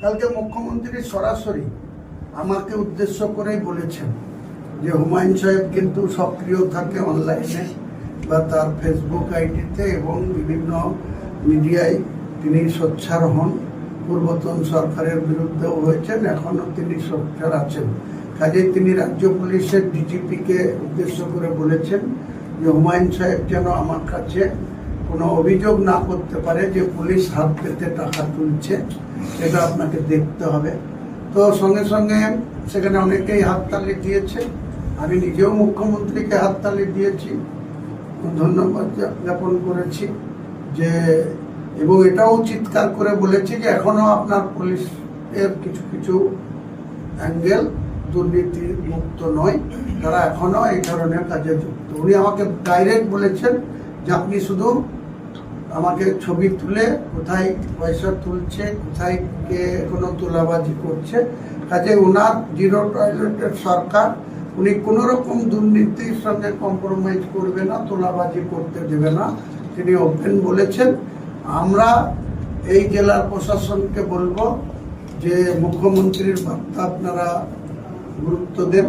কালকে মুখ্যমন্ত্রী সরাসরি আমাকে উদ্দেশ্য করেই বলেছেন যে হুমায়ুন সাহেব কিন্তু সক্রিয় থাকে অনলাইনে বা তার ফেসবুক আইডিতে এবং বিভিন্ন মিডিয়ায় তিনি সোচ্চার হন। পূর্বতন সরকারের বিরুদ্ধেও হয়েছেন, এখনও তিনি সোচ্চার আছেন। কাজেই তিনি রাজ্য পুলিশের ডিজিপিকে উদ্দেশ্য করে বলেছেন যে হুমায়ুন সাহেব যেন আমার কাছে কোনো অভিযোগ না করতে পারে যে পুলিশ হাত পেতে টাকা তুলছে, এটা আপনাকে দেখতে হবে। তো সঙ্গে সঙ্গে সেখানে অনেকেই হাততালি দিয়েছে, আমি নিজেও মুখ্যমন্ত্রীকে হাততালি দিয়েছি, ধন্যবাদ জ্ঞাপন করেছি যে, এবং এটাও চিৎকার করে বলেছি যে এখনো আপনার পুলিশের কিছু কিছু অ্যাঙ্গেল দুর্নীতি মুক্ত নয়, তারা এখনো এই ধরনের কাজে যুক্ত। উনি আমাকে ডাইরেক্ট বলেছেন যে আপনি শুধু আমাকে ছবি তুলে কোথায় পয়সা তুলছে, কোথায় কে কোনো তোলাবাজি করছে, কাজে ওনার জিরো টয়লেটের সরকার, উনি কোনো রকম দুর্নীতির সঙ্গে কম্প্রোমাইজ করবে না, তোলাবাজি করতে দেবে না, তিনি ওপেন বলেছেন। আমরা এই জেলার প্রশাসনকে বলবো যে মুখ্যমন্ত্রীর বার্তা আপনারা গুরুত্ব দেন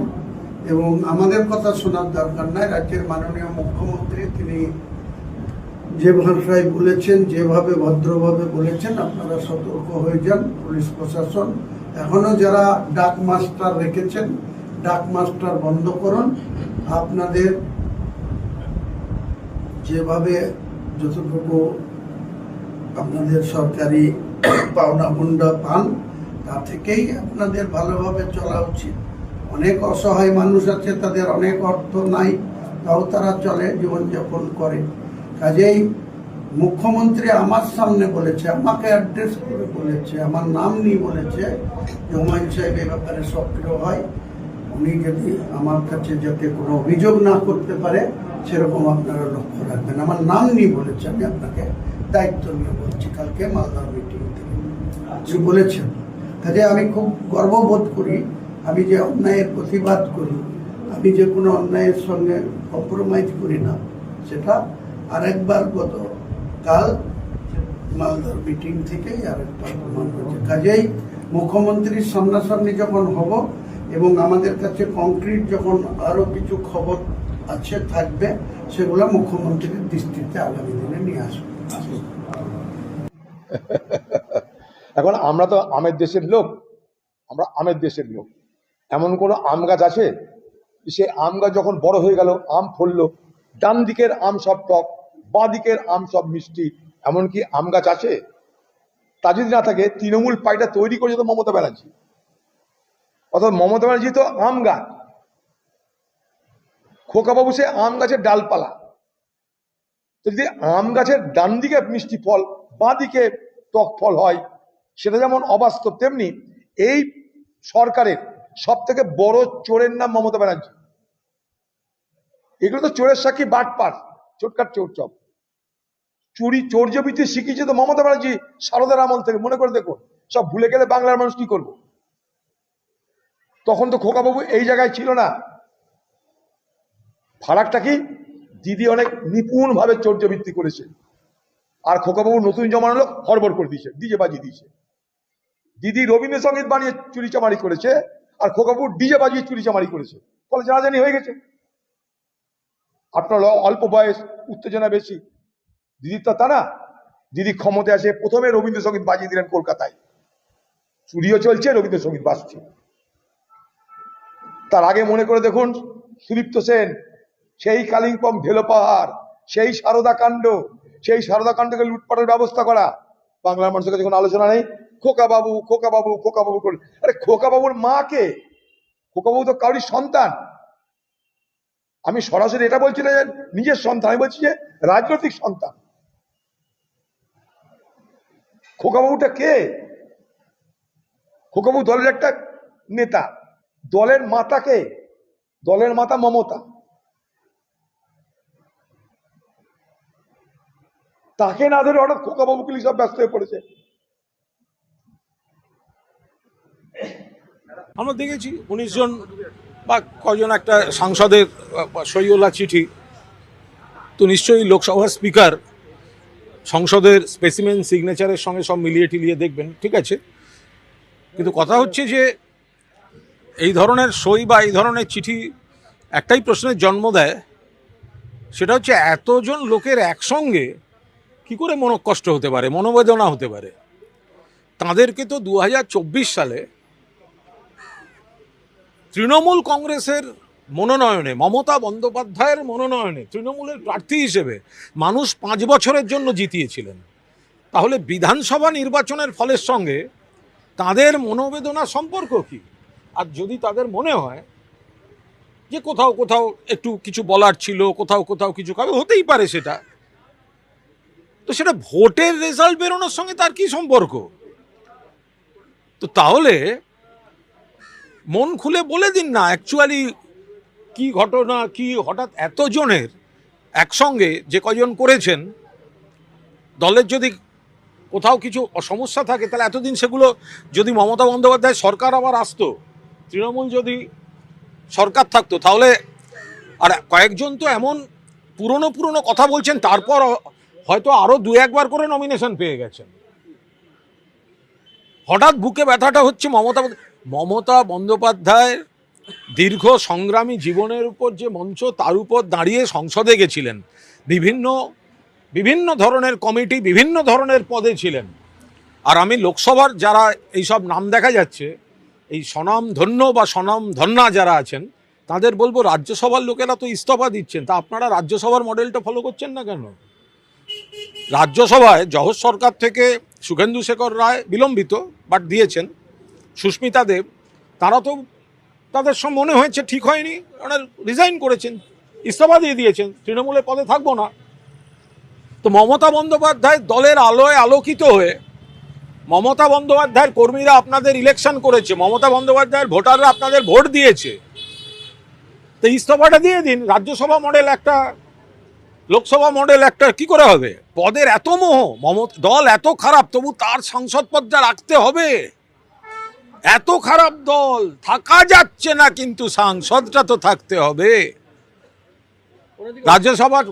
এবং আমাদের কথা শোনার দরকার নাই। রাজ্যের মাননীয় মুখ্যমন্ত্রী তিনি যে ভাষায় বলেছেন, যেভাবে ভদ্রভাবে বলেছেন, আপনারা সতর্ক হয়ে যান। পুলিশ প্রশাসন এখনো যারা ডাক মাস্টার রেখেছেন, ডাক মাস্টার বন্ধ করুন। আপনাদের যেভাবে যতটুকু আপনাদের সরকারি পাওনা মুন্ডা পান, তা থেকেই আপনাদের ভালোভাবে চলা উচিত। অনেক অসহায় মানুষ আছে, তাদের অনেক অর্থ নাই, তাও তারা চলে, জীবনযাপন করে। কাজেই মুখ্যমন্ত্রী আমার সামনে বলেছে, আমাকে অ্যাড্রেস করে বলেছে, আমার নাম নিয়ে বলেছে যে হুমায়ুন সাহেব এ ব্যাপারে সক্রিয় হয়, উনি যদি আমার কাছে যাতে কোনো অভিযোগ না করতে পারে সেরকম আপনারা লক্ষ্য রাখবেন। আমার নাম নিয়ে বলেছে, আমি আপনাকে দায়িত্ব নিয়ে বলছি, কালকে মালদার মিটিং থেকে উনি বলেছেন। কাজে আমি খুব গর্ববোধ করি, আমি যে অন্যায়ের প্রতিবাদ করি, আমি যে কোনো অন্যায়ের সঙ্গে কম্প্রোমাইজ করি না, সেটা আরেকবার গতকাল মালদার মিটিং থেকেই আরেকবার প্রমাণ হয়েছে। কাজেই মুখ্যমন্ত্রীর সামনাসামনি যখন হব এবং আমাদের কাছে কংক্রিট যখন আরও কিছু খবর আছে থাকবে, সেগুলো মুখ্যমন্ত্রীর দৃষ্টিতে আগামী দিনে নিয়ে আসবে। এখন আমরা তো আমের দেশের লোক, আমরা আমের দেশের লোক। এমন কোনো আম গাছ আছে সে আম গাছ যখন বড় হয়ে গেল, আম ফললো, ডান দিকের আম সব টক, বাঁ দিকের আম সব মিষ্টি, এমন কি আম গাছ আছে? তা যদি না থাকে, তৃণমূল পার্টিটা তৈরি করেছে তো মমতা ব্যানার্জি, অর্থাৎ মমতা ব্যানার্জি তো আম গাছ, খোকাবাবু সে আম গাছের ডালপালা। তো যদি আম গাছের ডান দিকে মিষ্টি ফল, বাঁ দিকে টক ফল হয়, সেটা যেমন অবাস্তব, তেমনি এই সরকারের সব থেকে বড় চোরের নাম মমতা ব্যানার্জি। এগুলো তো চোরের সাক্ষী, বাটপার, চোটকাট চোর চপ। চুরি চৌর্যবৃত্তি শিখিয়েছে তো মমতা ব্যানার্জি সারদার আমল থেকে, মনে করে দেখুন। সব ভুলে গেলে বাংলার মানুষ কি করবো? তখন তো খোকাবাবু এই জায়গায় ছিল না। ফারাকটা কি, দিদি অনেক নিপুণ ভাবে চৌর্যবৃত্তি করেছে, আর খোকাবাবু নতুন জমানো লোক হড়বড় করে দিয়েছে, ডিজে বাজিয়ে দিয়েছে। দিদি রবীন্দ্রসঙ্গীত বানিয়ে চুরি চামারি করেছে, আর খোকাবাবু ডিজে বাজিয়ে চুরি চামারি করেছে, ফলে জানাজানি হয়ে গেছে। আপনার অল্প বয়স, উত্তেজনা বেশি। দিদির তা না, দিদি ক্ষমতায় আসে প্রথমে রবীন্দ্রসঙ্গীত বাজিয়ে দিলেন কলকাতায়, চুরিও চলছে, রবীন্দ্রসঙ্গীত বাজছে। তার আগে মনে করে দেখুন, সুদীপ্ত সেন, সেই কালিম্পং ঢেলো পাহাড়, সেই সারদা কাণ্ড, সেই সারদা কাণ্ডকে লুটপাটের ব্যবস্থা করা, বাংলার মানুষের কাছে কোনো আলোচনা নেই। খোকাবাবু খোকাবাবু খোকাবাবু করে, আরে খোকাবাবুর মা কে? খোকাবাবু তো কারোর সন্তান। আমি সরাসরি এটা বলছি না যে নিজের সন্তান, আমি বলছি যে রাজনৈতিক সন্তান। খোকাবাবুটা কে? খোকাবাবু দলের একটা নেতা, দলের মাতা কে? দলের মাতা মমতা। তাকে না ধরে হঠাৎ খোকাবাবুকে সব ব্যস্ত হয়ে পড়েছে। আমরা দেখেছি 19 জন বা কজন একটা সাংসদের সইওয়ালা চিঠি, তো নিশ্চয়ই লোকসভার স্পিকার সংসদের স্পেসিমেন সিগনেচারের সঙ্গে সব মিলিয়ে টিলিয়ে দেখবেন, ঠিক আছে। কিন্তু কথা হচ্ছে যে এই ধরনের সই বা এই ধরনের চিঠি একটাই প্রশ্নের জন্ম দেয়, সেটা হচ্ছে এতজন লোকের একসঙ্গে কি করে মনোকষ্ট হতে পারে, মনোবেদনা হতে পারে। তাদেরকে তো 2024 সালে তৃণমূল কংগ্রেসের মনোনয়নে, মমতা বন্দ্যোপাধ্যায়ের মনোনয়নে তৃণমূলের প্রার্থী হিসেবে মানুষ 5 বছরের জন্য জিতিয়েছিলেন। তাহলে বিধানসভা নির্বাচনের ফলের সঙ্গে তাদের মনোবেদনা সম্পর্ক কি? আর যদি তাদের মনে হয় যে কোথাও কোথাও একটু কিছু বলার ছিল, কোথাও কোথাও কিছু কারণ হতেই পারে, সেটা তো সেটা ভোটের রেজাল্ট বেরোনোর সঙ্গে তার কি সম্পর্ক? তো তাহলে মন খুলে বলে দিন না অ্যাকচুয়ালি কি ঘটনা, কি হঠাৎ এতজনের একসঙ্গে যে কজন করেছেন, দলের যদি কোথাও কিছু সমস্যা থাকে তাহলে এতদিন সেগুলো যদি মমতা বন্দ্যোপাধ্যায় সরকার আবার আসতো, তৃণমূল যদি সরকার থাকতো, তাহলে আর কয়েকজন তো এমন পুরনো কথা বলছেন, তারপর হয়তো আরো 2-1 করে নমিনেশন পেয়ে গেছেন। হঠাৎ বুকে ব্যথাটা হচ্ছে মমতা বন্দ্যোপাধ্যায় দীর্ঘ সংগ্রামী জীবনের উপর যে মঞ্চ, তার উপর দাঁড়িয়ে সংসদে গেছিলেন, বিভিন্ন ধরনের কমিটি, বিভিন্ন ধরনের পদে ছিলেন। আর আমি লোকসভার যারা এইসব নাম দেখা যাচ্ছে, এই স্বনামধন্য বা স্বনামধন্যা যারা আছেন, তাদের বলবো রাজ্যসভার লোকেরা তো ইস্তফা দিচ্ছেন, তা আপনারা রাজ্যসভার মডেলটা ফলো করছেন না কেন? রাজ্যসভায় জহর সরকার থেকে সুখেন্দু শেখর রায় বিলম্বিত বাট দিয়েছেন, সুস্মিতা দেব, তারা তো তাদের সব মনে হয়েছে ঠিক হয়নি, ওনারা রিজাইন করেছেন, ইস্তফা দিয়ে দিয়েছেন, তৃণমূলের পদে থাকবো না। তো মমতা বন্দ্যোপাধ্যায় দলের আলোয় আলোকিত হয়ে, মমতা বন্দ্যোপাধ্যায়ের কর্মীরা আপনাদের ইলেকশন করেছে, মমতা বন্দ্যোপাধ্যায়ের ভোটাররা আপনাদের ভোট দিয়েছে, তো ইস্তফাটা দিয়ে দিন। রাজ্যসভা মডেল একটা, লোকসভা মডেল একটা, কি করে হবে? পদের এত মোহ, দল এত খারাপ, তবু তার সাংসদ পদটা রাখতে হবে। এত খারাপ দল, থাকা যাচ্ছে না, কিন্তু সাংসদটা তো থাকতে হবে। রাজ্যসভার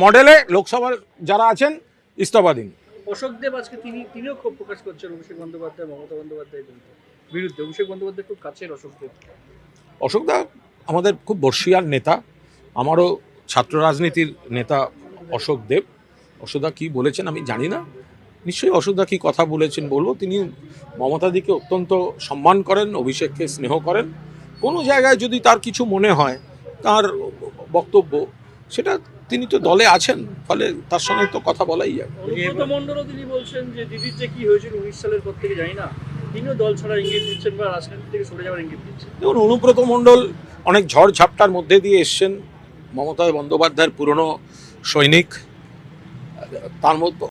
মডেলে লোকসভার যারা আছেন ইস্তফা দিন। অশোক দেব আজকে তিনিও ক্ষোভ প্রকাশ করছেন অভিষেক বন্দ্যোপাধ্যায়, মমতা বন্দ্যোপাধ্যায়ের বিরুদ্ধে। অভিষেক বন্দ্যোপাধ্যায় খুব কাছের অশোক দেব। অশোকদা আমাদের খুব বর্ষিয়ার নেতা, আমারও ছাত্র রাজনীতির নেতা অশোক দেব। অশোকদা কি বলেছেন আমি জানি না, নিশ্চয়ই অশোকদা কি কথা বলেছেন বলবো। তিনি মমতাদিকে অত্যন্ত সম্মান করেন, অভিষেককে স্নেহ করেন। কোনো জায়গায় যদি তার কিছু মনে হয়, তার বক্তব্য, সেটা তিনি তো দলে আছেন, ফলে তার সঙ্গে তো কথা বলাই যায়। অনুব্রত মণ্ডলও তিনি বলছেন যে দিদির যে কি হয়েছিল 19 সালের পর থেকে জানি না, তিনিও দল ছাড়া ইঙ্গিত দিচ্ছেন বা রাজনীতি থেকে সরে যাওয়ার ইঙ্গিত দিচ্ছেন। দেখুন, অনুব্রত মণ্ডল অনেক ঝড় ঝাপটার মধ্যে দিয়ে এসছেন, মমতা বন্দ্যোপাধ্যায়ের পুরনো সৈনিক, তার মধ্যে